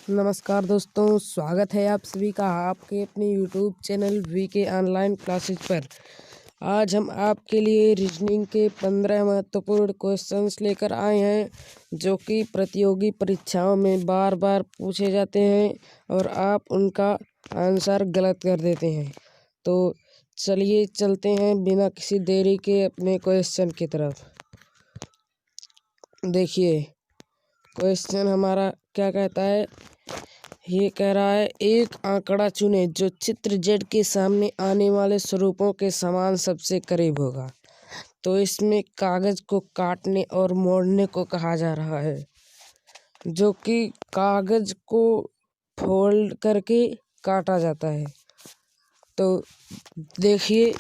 नमस्कार दोस्तों, स्वागत है आप सभी का आपके अपने YouTube channel VK online classes पर। आज हम आपके लिए रीजनिंग के 15 महत्वपूर्ण क्वेश्चंस लेकर आए हैं, जो कि प्रतियोगी परीक्षाओं में बार बार पूछे जाते हैं और आप उनका आंसर गलत कर देते हैं। तो चलिए चलते हैं बिना किसी देरी के अपने क्वेश्चन की तरफ। देखिए क्वेश्चन हमारा क्या कहता है। ये कह रहा है, एक आंकड़ा चुने जो चित्र जेड के सामने आने वाले स्वरूपों के समान सबसे करीब होगा। तो इसमें कागज को काटने और मोड़ने को कहा जा रहा है, जो कि कागज को फोल्ड करके काटा जाता है। तो देखिए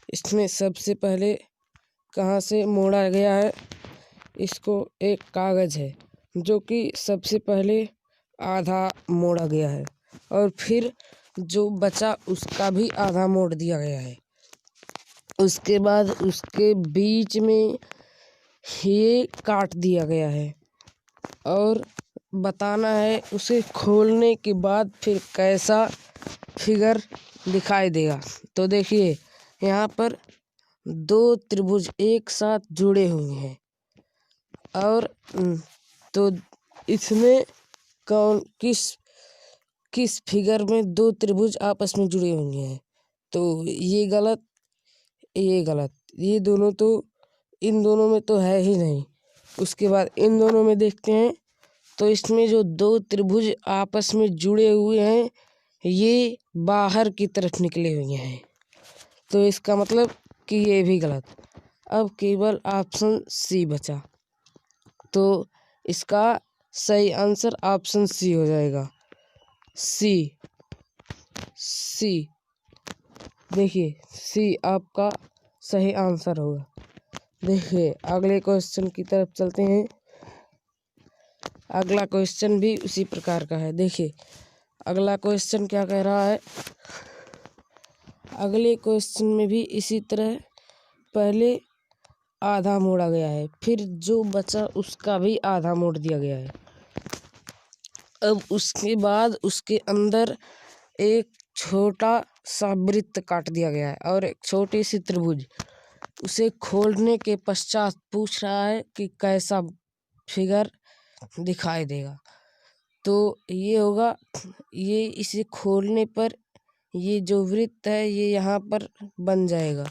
इसमें सबसे पहले कहाँ से मोड़ा गया है। इसको एक कागज है जो कि सबसे पहले आधा मोड़ा गया है और फिर जो बचा उसका भी आधा मोड़ दिया गया है। उसके बाद उसके बीच में ये काट दिया गया है और बताना है उसे खोलने के बाद फिर कैसा फिगर दिखाई देगा। तो देखिए यहाँ पर दो त्रिभुज एक साथ जुड़े हुए हैं और तो इसमें कौन किस फिगर में दो त्रिभुज आपस में जुड़े हुए हैं। तो ये गलत, ये गलत, ये दोनों तो इन दोनों में तो है ही नहीं। उसके बाद इन दोनों में देखते हैं तो इसमें जो दो त्रिभुज आपस में जुड़े हुए हैं ये बाहर की तरफ निकले हुए हैं। तो इसका मतलब कि ये भी गलत। अब केवल ऑप्शन सी बचा, तो इसका सही आंसर ऑप्शन सी हो जाएगा। सी देखिए सी आपका सही आंसर होगा। देखिए अगले क्वेश्चन की तरफ चलते हैं। अगला क्वेश्चन भी उसी प्रकार का है। देखिए अगला क्वेश्चन क्या कह रहा है। अगले क्वेश्चन में भी इसी तरह पहले आधा मोड़ा गया है, फिर जो बचा उसका भी आधा मोड़ दिया गया है। अब उसके बाद उसके अंदर एक छोटा सा वृत्त काट दिया गया है और एक छोटी सी त्रिभुज। उसे खोलने के पश्चात पूछ रहा है कि कैसा फिगर दिखाई देगा। तो ये होगा, ये इसे खोलने पर ये जो वृत्त है ये यहाँ पर बन जाएगा,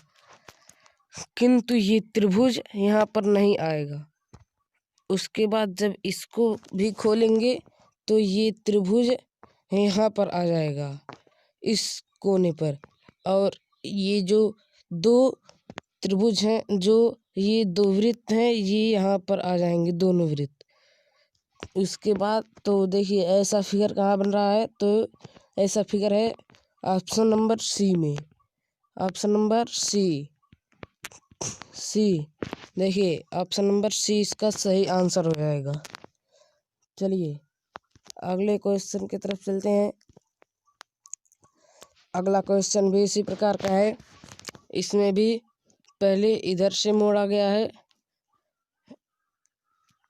किंतु ये त्रिभुज यहाँ पर नहीं आएगा। उसके बाद जब इसको भी खोलेंगे तो ये त्रिभुज यहाँ पर आ जाएगा इस कोने पर, और ये जो दो त्रिभुज हैं, जो ये दो वृत्त हैं, ये यहाँ पर आ जाएंगे दोनों वृत्त। उसके बाद तो देखिए ऐसा फिगर कहाँ बन रहा है। तो ऐसा फिगर है ऑप्शन नंबर सी में। ऑप्शन नंबर सी देखिए ऑप्शन नंबर सी इसका सही आंसर हो जाएगा। चलिए अगले क्वेश्चन की तरफ चलते हैं। अगला क्वेश्चन भी इसी प्रकार का है। इसमें भी पहले इधर से मोड़ा गया है,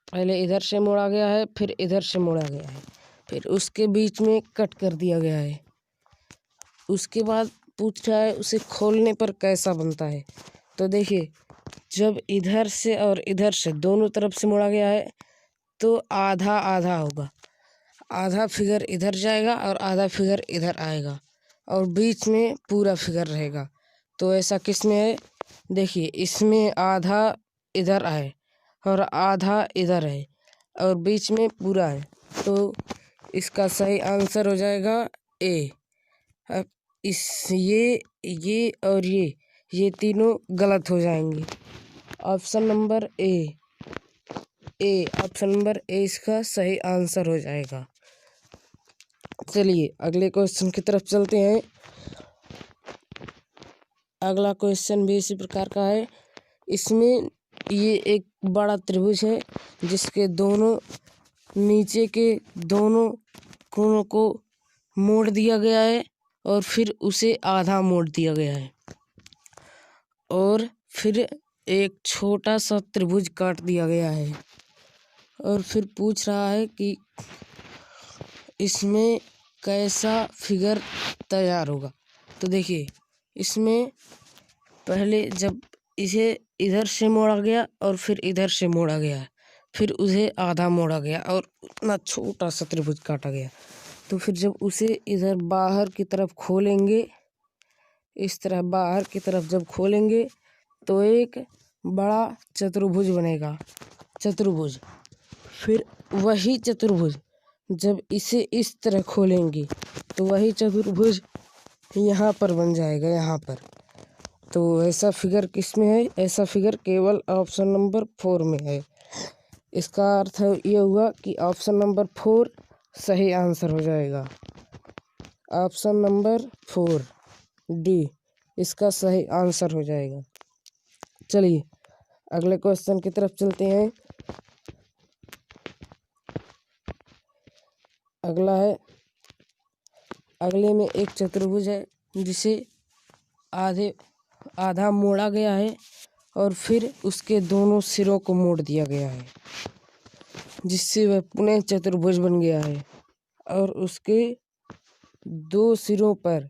फिर इधर से मोड़ा गया है, फिर उसके बीच में कट कर दिया गया है। उसके बाद पूछ रहा है उसे खोलने पर कैसा बनता है। तो देखिए जब इधर से और इधर से दोनों तरफ से मोड़ा गया है तो आधा आधा होगा। आधा फिगर इधर जाएगा और आधा फिगर इधर आएगा और बीच में पूरा फिगर रहेगा। तो ऐसा किस में है। देखिए इसमें आधा इधर है और आधा इधर है और बीच में पूरा है। तो इसका सही आंसर हो जाएगा ए। अब ये और ये तीनों गलत हो जाएंगे। Option number A option number A इसका सही आंसर हो जाएगा। चलिए अगले क्वेश्चन की तरफ चलते हैं। अगला क्वेश्चन भी इसी प्रकार का है। इसमें ये एक बड़ा त्रिभुज है जिसके दोनों नीचे के दोनों कोनों को मोड़ दिया गया है और फिर उसे आधा मोड़ दिया गया है और फिर एक छोटा सा त्रिभुज काट दिया गया है और फिर पूछ रहा है कि इसमें कैसा फिगर तैयार होगा। तो देखिए, इसमें पहले जब इसे इधर से मोड़ा गया और फिर इधर से मोड़ा गया, फिर उसे आधा मोड़ा गया और उतना छोटा सा त्रिभुज काटा गया। तो फिर जब उसे इधर बाहर की तरफ खोलेंगे, इस तरह बाहर की तरफ जब खोलेंगे तो एक बड़ा चतुर्भुज बनेगा, चतुर्भुज। फिर वही चतुर्भुज जब इसे इस तरह खोलेंगे तो वही चतुर्भुज यहाँ पर बन जाएगा, यहाँ पर। तो ऐसा फिगर किस में है? ऐसा फिगर केवल ऑप्शन नंबर 4 में है। इसका अर्थ ये हुआ कि ऑप्शन नंबर 4 सही आंसर हो जाएगा। ऑप्शन नंबर 4 डी इसका सही आंसर हो जाएगा। चलिए अगले क्वेश्चन की तरफ चलते हैं। अगला है, अगले में एक चतुर्भुज है जिसे आधा मोड़ा गया है और फिर उसके दोनों सिरों को मोड़ दिया गया है, जिससे वह पुनः चतुर्भुज बन गया है। और उसके दो सिरों पर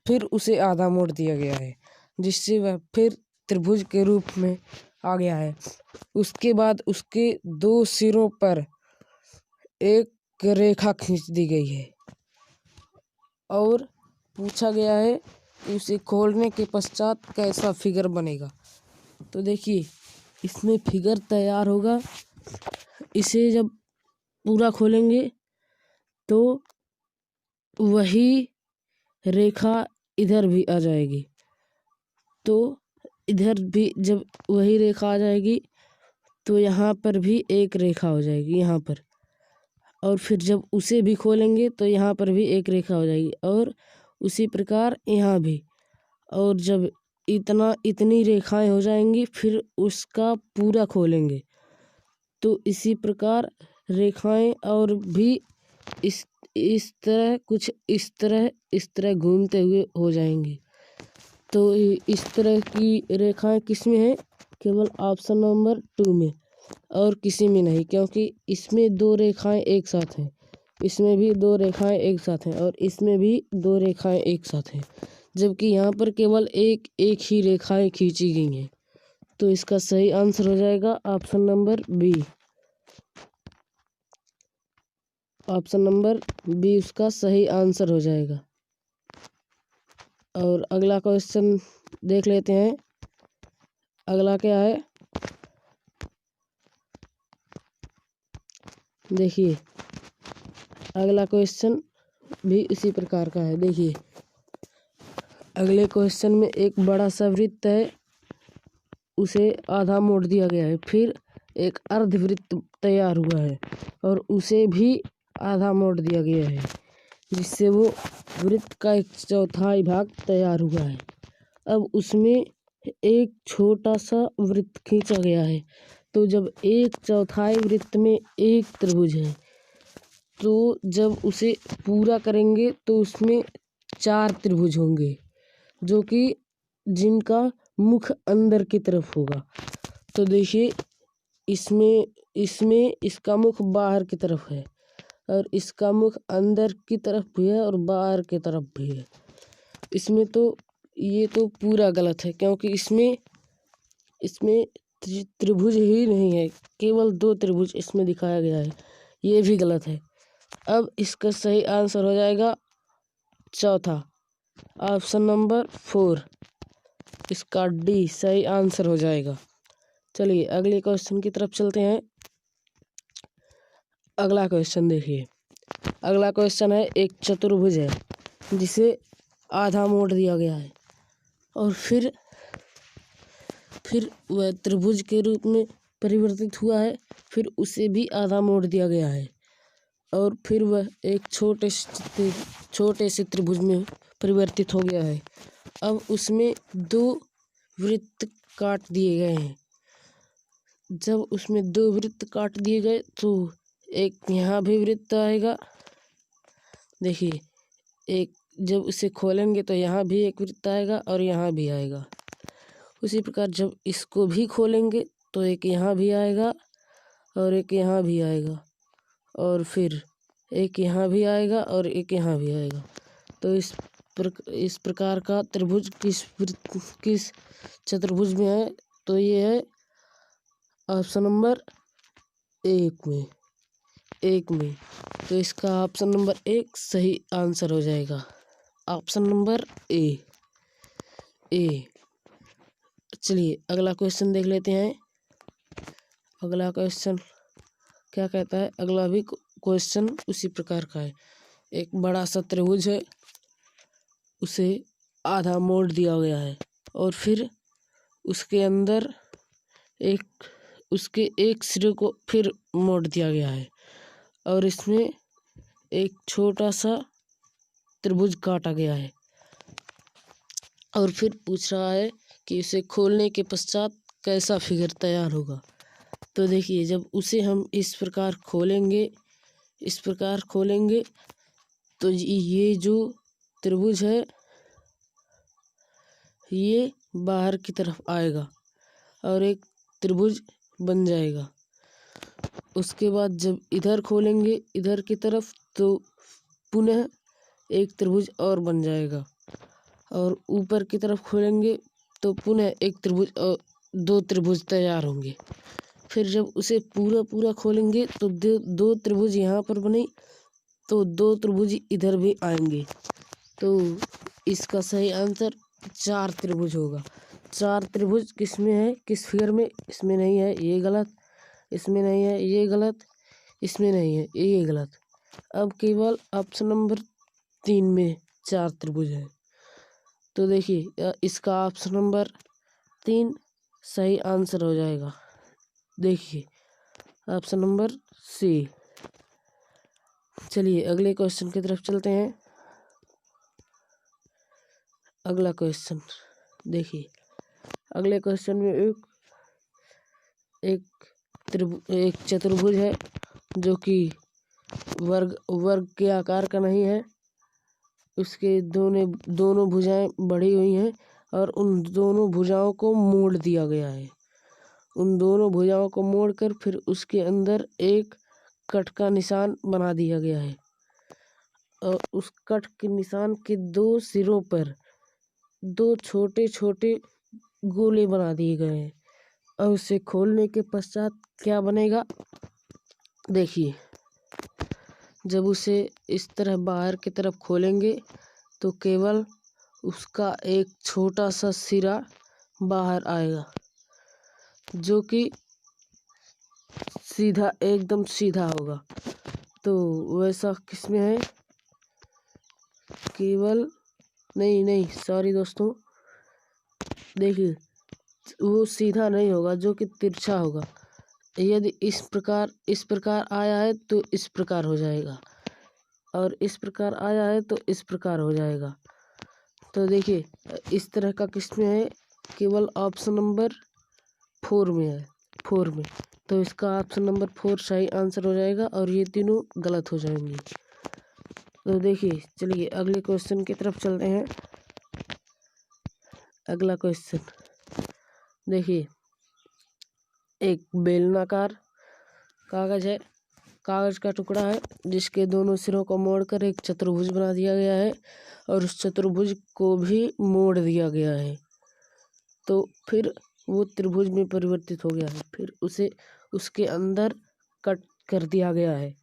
फिर उसे आधा मोड़ दिया गया है, जिससे वह फिर त्रिभुज के रूप में आ गया है। उसके बाद उसके दो सिरों पर एक रेखा खींच दी गई है और पूछा गया है कि उसे खोलने के पश्चात कैसा फिगर बनेगा। तो देखिए, इसमें फिगर तैयार होगा। इसे जब पूरा खोलेंगे तो वही रेखा इधर भी आ जाएगी। तो इधर भी जब वही रेखा आ जाएगी तो यहाँ पर भी एक रेखा हो जाएगी, यहाँ पर। और फिर जब उसे भी खोलेंगे तो यहाँ पर भी एक रेखा हो जाएगी और उसी प्रकार यहाँ भी। और जब इतनी रेखाएं हो जाएंगी फिर उसका पूरा खोलेंगे तो इसी प्रकार रेखाएं और भी इस तरह कुछ इस तरह घूमते हुए हो जाएंगे। तो इस तरह की रेखाएं किस में है? केवल ऑप्शन नंबर 2 में, और किसी में नहीं, क्योंकि इसमें दो रेखाएं एक साथ हैं, इसमें भी दो रेखाएं एक साथ हैं और इसमें भी दो रेखाएं एक साथ हैं, जबकि यहाँ पर केवल एक ही रेखाएं खींची गई हैं। तो इसका सही आंसर हो जाएगा option number B. Option number B उसका सही आंसर हो जाएगा। और अगला क्वेश्चन देख लेते हैं। अगला क्या है? देखिए, अगला क्वेश्चन भी इसी प्रकार का है। देखिए, अगले क्वेश्चन में एक बड़ा सा वृत्त है, उसे आधा मोड़ दिया गया है। फिर एक अर्धवृत्त तैयार हुआ है और उसे भी आधा मोड़ दिया गया है, जिससे वो वृत्त का एक चौथाई भाग तैयार हुआ है। अब उसमें एक छोटा सा वृत्त खींचा गया है। तो जब एक चौथाई वृत्त में एक त्रिभुज है तो जब उसे पूरा करेंगे तो उसमें 4 त्रिभुज होंगे, जो कि जिनका मुख अंदर की तरफ होगा। तो देखिए, इसमें इसका मुख बाहर की तरफ है और इसका मुख अंदर की तरफ भी है और बाहर की तरफ भी है। इसमें तो ये तो पूरा गलत है, क्योंकि इसमें त्रिभुज ही नहीं है, केवल 2 त्रिभुज इसमें दिखाया गया है। ये भी गलत है। अब इसका सही आंसर हो जाएगा चौथा, ऑप्शन नंबर 4, इसका डी सही आंसर हो जाएगा। चलिए अगले क्वेश्चन की तरफ चलते हैं। अगला क्वेश्चन देखिए, अगला क्वेश्चन है, एक चतुर्भुज है जिसे आधा मोड़ दिया गया है और फिर वह त्रिभुज के रूप में परिवर्तित हुआ है। फिर उसे भी आधा मोड़ दिया गया है और फिर वह एक छोटे से त्रिभुज में परिवर्तित हो गया है। अब उसमें 2 वृत्त काट दिए गए हैं। जब उसमें 2 वृत्त काट दिए गए तो एक यहाँ भी वृत्त आएगा। देखिए, एक जब उसे खोलेंगे तो यहाँ भी एक वृत्त आएगा और यहाँ भी आएगा। उसी प्रकार जब इसको भी खोलेंगे तो एक यहाँ भी आएगा और एक यहाँ भी आएगा और फिर एक यहाँ भी आएगा और एक यहाँ भी आएगा। तो इस प्रकार का त्रिभुज किस चतुर्भुज में है? तो ये है ऑप्शन नंबर एक में। तो इसका ऑप्शन नंबर 1 सही आंसर हो जाएगा। Option number A. चलिए अगला क्वेश्चन देख लेते हैं। अगला क्वेश्चन क्या कहता है? अगला भी क्वेश्चन उसी प्रकार का है। एक बड़ा सा त्रिभुज है, उसे आधा मोड़ दिया गया है और फिर उसके अंदर उसके एक सिरे को फिर मोड़ दिया गया है और इसमें एक छोटा सा त्रिभुज काटा गया है और फिर पूछ रहा है कि इसे खोलने के पश्चात कैसा फिगर तैयार होगा। तो देखिए, जब उसे हम इस प्रकार खोलेंगे तो ये जो त्रिभुज है ये बाहर की तरफ आएगा और एक त्रिभुज बन जाएगा। उसके बाद जब इधर खोलेंगे इधर की तरफ तो पुनः एक त्रिभुज और बन जाएगा और ऊपर की तरफ खोलेंगे तो पुनः एक त्रिभुज और 2 त्रिभुज तैयार होंगे। फिर जब उसे पूरा खोलेंगे तो 2 त्रिभुज यहाँ पर बने तो 2 त्रिभुज इधर भी आएंगे। तो इसका सही आंसर 4 त्रिभुज होगा। 4 त्रिभुज किस में है, किस फिगर में? इसमें नहीं है, ये गलत। इसमें नहीं है, ये गलत। इसमें नहीं है, ये गलत। अब केवल ऑप्शन नंबर 3 में 4 त्रिभुज है। तो देखिए इसका ऑप्शन नंबर 3 सही आंसर हो जाएगा। देखिए ऑप्शन नंबर सी। चलिए अगले क्वेश्चन की तरफ चलते हैं। अगला क्वेश्चन देखिए, अगले क्वेश्चन में एक चतुर्भुज है जो कि वर्ग के आकार का नहीं है। उसके दोनों भुजाएं बढ़ी हुई हैं और उन दोनों भुजाओं को मोड़ दिया गया है। उन दोनों भुजाओं को मोड़कर फिर उसके अंदर एक कट का निशान बना दिया गया है और उस कट के निशान के 2 सिरों पर 2 छोटे छोटे गोले बना दिए गए हैं और उसे खोलने के पश्चात क्या बनेगा? देखिए, जब उसे इस तरह बाहर की तरफ खोलेंगे तो केवल उसका एक छोटा सा सिरा बाहर आएगा जो कि सीधा एकदम सीधा होगा। तो वैसा किसमें है? केवल नहीं सॉरी दोस्तों, देखिए वो सीधा नहीं होगा जो कि तिरछा होगा। यदि इस प्रकार आया है तो इस प्रकार हो जाएगा और इस प्रकार आया है तो इस प्रकार हो जाएगा। तो देखिए इस तरह का किसमें है? केवल ऑप्शन नंबर 4 में है, 4 में। तो इसका ऑप्शन नंबर 4 सही आंसर हो जाएगा और ये तीनों गलत हो जाएंगे। तो देखिए चलिए अगले क्वेश्चन की तरफ चलते हैं। अगला क्वेश्चन देखिए, एक बेलनाकार कागज है, कागज का टुकड़ा है जिसके दोनों सिरों को मोड़कर एक चतुर्भुज बना दिया गया है और उस चतुर्भुज को भी मोड़ दिया गया है। तो फिर वो त्रिभुज में परिवर्तित हो गया है। फिर उसे उसके अंदर कट कर दिया गया है।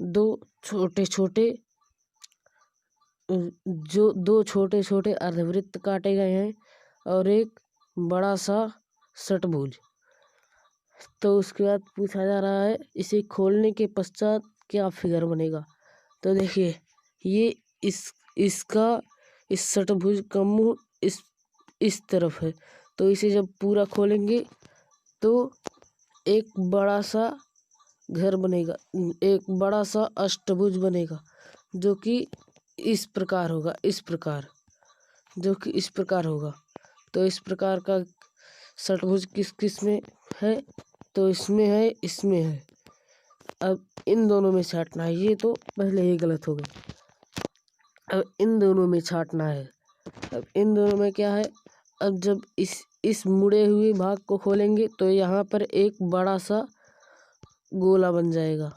2 छोटे छोटे अर्धवृत्त काटे गए हैं और एक बड़ा सा षटभुज। तो उसके बाद पूछा जा रहा है इसे खोलने के पश्चात क्या फिगर बनेगा। तो देखिए ये इसका इस षटभुज का मुंह इस तरफ है। तो इसे जब पूरा खोलेंगे तो एक बड़ा सा घर बनेगा, एक बड़ा सा अष्टभुज बनेगा जो कि इस प्रकार होगा, जो कि इस प्रकार होगा। तो इस प्रकार का षटभुज किस में है? तो इसमें है। अब इन दोनों में छांटना है। ये तो पहले ही गलत हो गए। अब इन दोनों में छांटना है। अब इन दोनों में क्या है? अब जब इस मुड़े हुए भाग को खोलेंगे तो यहाँ पर एक बड़ा सा गोला बन जाएगा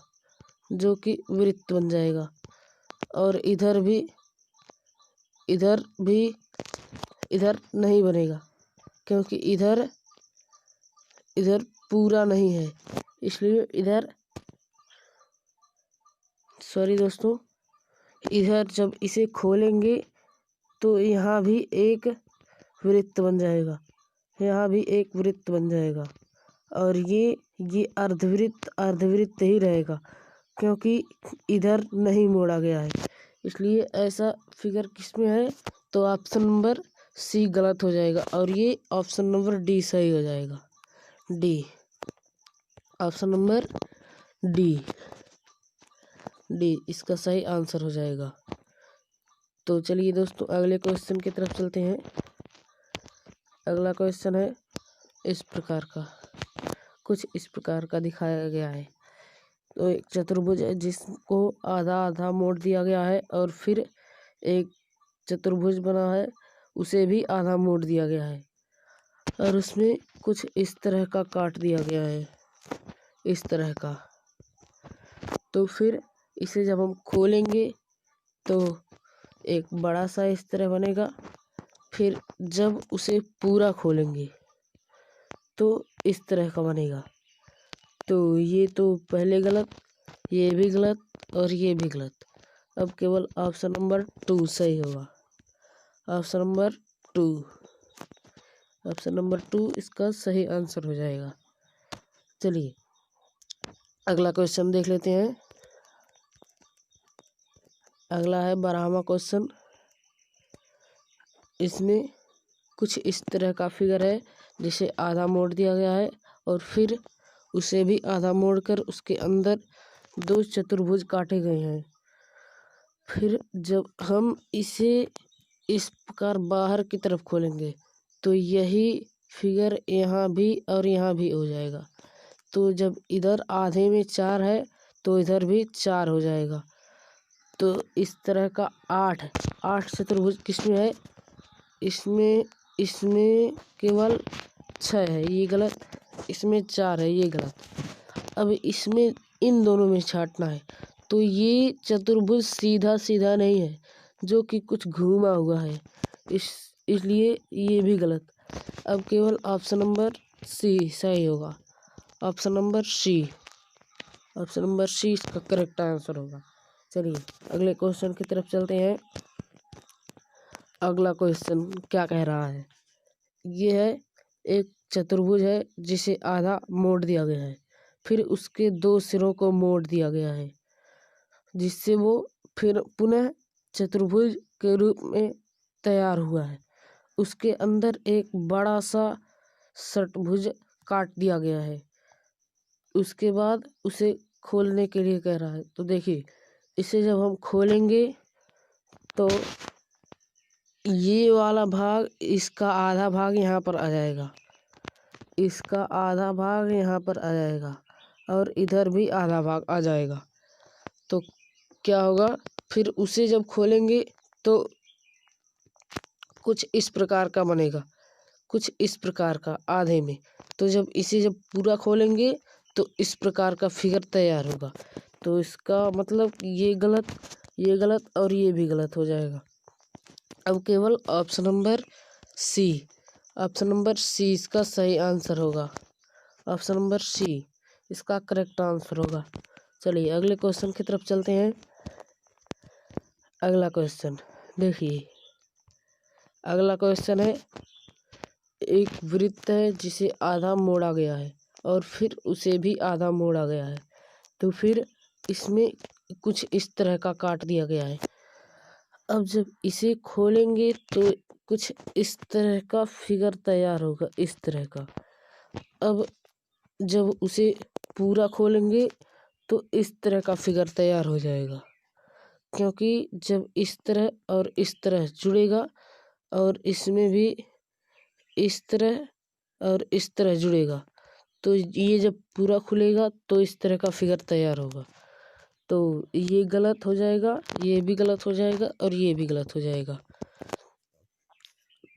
जो कि वृत्त बन जाएगा। और इधर भी इधर नहीं बनेगा, क्योंकि इधर पूरा नहीं है, इसलिए इधर सॉरी दोस्तों, इधर जब इसे खोलेंगे तो यहाँ भी एक वृत्त बन जाएगा, यहाँ भी एक वृत्त बन जाएगा। और ये अर्धवृत्त ही रहेगा, क्योंकि इधर नहीं मोड़ा गया है। इसलिए ऐसा फिगर किसमें है, तो ऑप्शन नंबर सी गलत हो जाएगा और ये ऑप्शन नंबर डी सही हो जाएगा। डी, ऑप्शन नंबर डी इसका सही आंसर हो जाएगा। तो चलिए दोस्तों अगले क्वेश्चन की तरफ चलते हैं। अगला क्वेश्चन है कुछ इस प्रकार का दिखाया गया है। तो एक चतुर्भुज है जिसको आधा आधा मोड़ दिया गया है, और फिर एक चतुर्भुज बना है, उसे भी आधा मोड़ दिया गया है, और उसमें कुछ इस तरह का काट दिया गया है, इस तरह का। तो फिर इसे जब हम खोलेंगे तो एक बड़ा सा इस तरह बनेगा। फिर जब उसे पूरा खोलेंगे तो इस तरह का बनेगा। तो ये तो पहले गलत, ये भी गलत और ये भी गलत। अब केवल ऑप्शन नंबर 2 सही होगा। ऑप्शन नंबर 2 इसका सही आंसर हो जाएगा। चलिए अगला क्वेश्चन देख लेते हैं। अगला है 12वां क्वेश्चन। इसमें कुछ इस तरह का फिगर है जिसे आधा मोड़ दिया गया है, और फिर उसे भी आधा मोड़कर उसके अंदर 2 चतुर्भुज काटे गए हैं। फिर जब हम इसे इस प्रकार बाहर की तरफ खोलेंगे तो यही फिगर यहाँ भी और यहाँ भी हो जाएगा। तो जब इधर आधे में 4 है तो इधर भी 4 हो जाएगा। तो इस तरह का 8 चतुर्भुज किसमें है, इसमें केवल 6 है, ये गलत। इसमें 4 है, ये गलत। अब इसमें इन दोनों में छांटना है। तो ये चतुर्भुज सीधा सीधा नहीं है, जो कि कुछ घूमा हुआ है, इसलिए ये भी गलत। अब केवल ऑप्शन नंबर सी सही होगा। ऑप्शन नंबर सी इसका करेक्ट आंसर होगा। चलिए अगले क्वेश्चन की तरफ चलते हैं। अगला क्वेश्चन क्या कह रहा है, ये है एक चतुर्भुज है जिसे आधा मोड़ दिया गया है, फिर उसके 2 सिरों को मोड़ दिया गया है, जिससे वो फिर पुनः चतुर्भुज के रूप में तैयार हुआ है। उसके अंदर एक बड़ा सा षट्भुज काट दिया गया है। उसके बाद उसे खोलने के लिए कह रहा है। तो देखिए इसे जब हम खोलेंगे तो ये वाला भाग, इसका आधा भाग यहाँ पर आ जाएगा, इसका आधा भाग यहाँ पर आ जाएगा, और इधर भी आधा भाग आ जाएगा। तो क्या होगा, फिर उसे जब खोलेंगे तो कुछ इस प्रकार का बनेगा, कुछ इस प्रकार का आधे में। तो जब पूरा खोलेंगे तो इस प्रकार का फिगर तैयार होगा। तो इसका मतलब ये गलत और ये भी गलत हो जाएगा। अब केवल ऑप्शन नंबर सी इसका सही आंसर होगा। ऑप्शन नंबर सी इसका करेक्ट आंसर होगा। चलिए अगले क्वेश्चन की तरफ चलते हैं। अगला क्वेश्चन देखिए, अगला क्वेश्चन है एक वृत्त है जिसे आधा मोड़ा गया है, और फिर उसे भी आधा मोड़ा गया है। तो फिर इसमें कुछ इस तरह का काट दिया गया है। अब जब इसे खोलेंगे तो कुछ इस तरह का फिगर तैयार होगा, इस तरह का। अब जब उसे पूरा खोलेंगे तो इस तरह का फिगर तैयार हो जाएगा, क्योंकि जब इस तरह और इस तरह जुड़ेगा, और इसमें भी इस तरह और इस तरह जुड़ेगा, तो ये जब पूरा खुलेगा तो इस तरह का फिगर तैयार होगा। तो ये गलत हो जाएगा, ये भी गलत हो जाएगा और ये भी गलत हो जाएगा।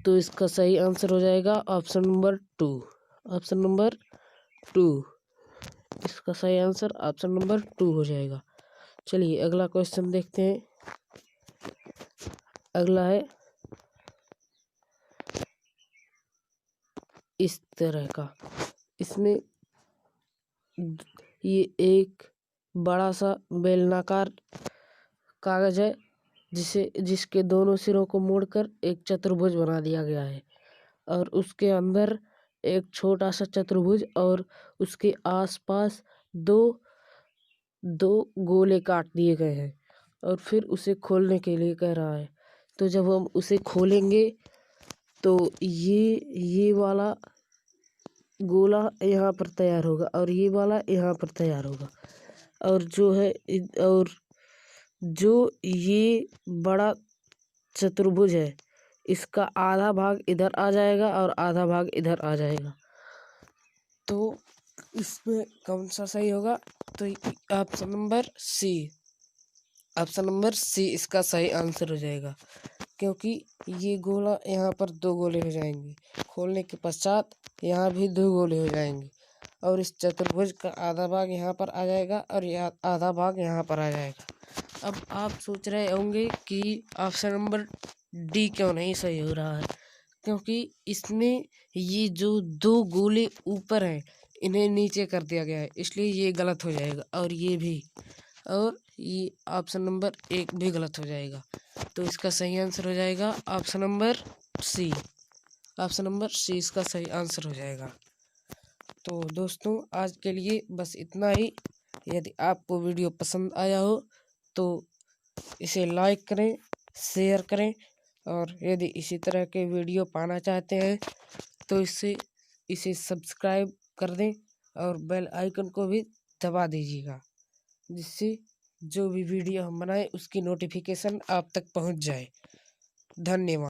तो इसका सही आंसर हो जाएगा ऑप्शन नंबर 2। ऑप्शन नंबर 2 इसका सही आंसर ऑप्शन नंबर 2 हो जाएगा। चलिए अगला क्वेश्चन देखते हैं। अगला है इस तरह का। इसमें ये एक बड़ा सा बेलनाकार कागज है जिसके दोनों सिरों को मोड़कर एक चतुर्भुज बना दिया गया है और उसके अंदर एक छोटा सा चतुर्भुज और उसके आसपास दो गोले काट दिए गए हैं और फिर उसे खोलने के लिए कह रहा है। तो जब हम उसे खोलेंगे तो ये वाला गोला यहाँ पर तैयार होगा और ये वाला यहाँ पर तैयार होगा और जो ये बड़ा चतुर्भुज है इसका आधा भाग इधर आ जाएगा और आधा भाग इधर आ जाएगा। तो इसमें कौन सा सही होगा? तो ऑप्शन नंबर सी इसका सही आंसर हो जाएगा, क्योंकि ये गोला यहाँ पर दो गोले हो जाएंगे, खोलने के पश्चात यहाँ भी दो गोले हो जाएंगे और इस चतुर्भुज का आधा भाग यहाँ पर आ जाएगा और यह आधा भाग यहाँ पर आ जाएगा। अब आप सोच रहे होंगे कि ऑप्शन नंबर डी क्यों नहीं सही हो रहा है, क्योंकि इसमें ये जो दो गोले ऊपर हैं इन्हें नीचे कर दिया गया है, इसलिए ये गलत हो जाएगा और ये भी, और ये ऑप्शन नंबर एक भी गलत हो जाएगा। तो इसका सही आंसर हो जाएगा option number C. Option number C इसका सही आंसर हो जाएगा। तो दोस्तों आज के लिए बस इतना ही। यदि आपको वीडियो पसंद आया हो तो इसे लाइक करें, शेयर करें और यदि इसी तरह के वीडियो पाना चाहते हैं तो इसे सब्सक्राइब कर दें और बेल आइकन को भी दबा दीजिएगा, जिससे जो भी वीडियो हम बनाएं उसकी नोटिफिकेशन आप तक पहुंच जाए। धन्यवाद।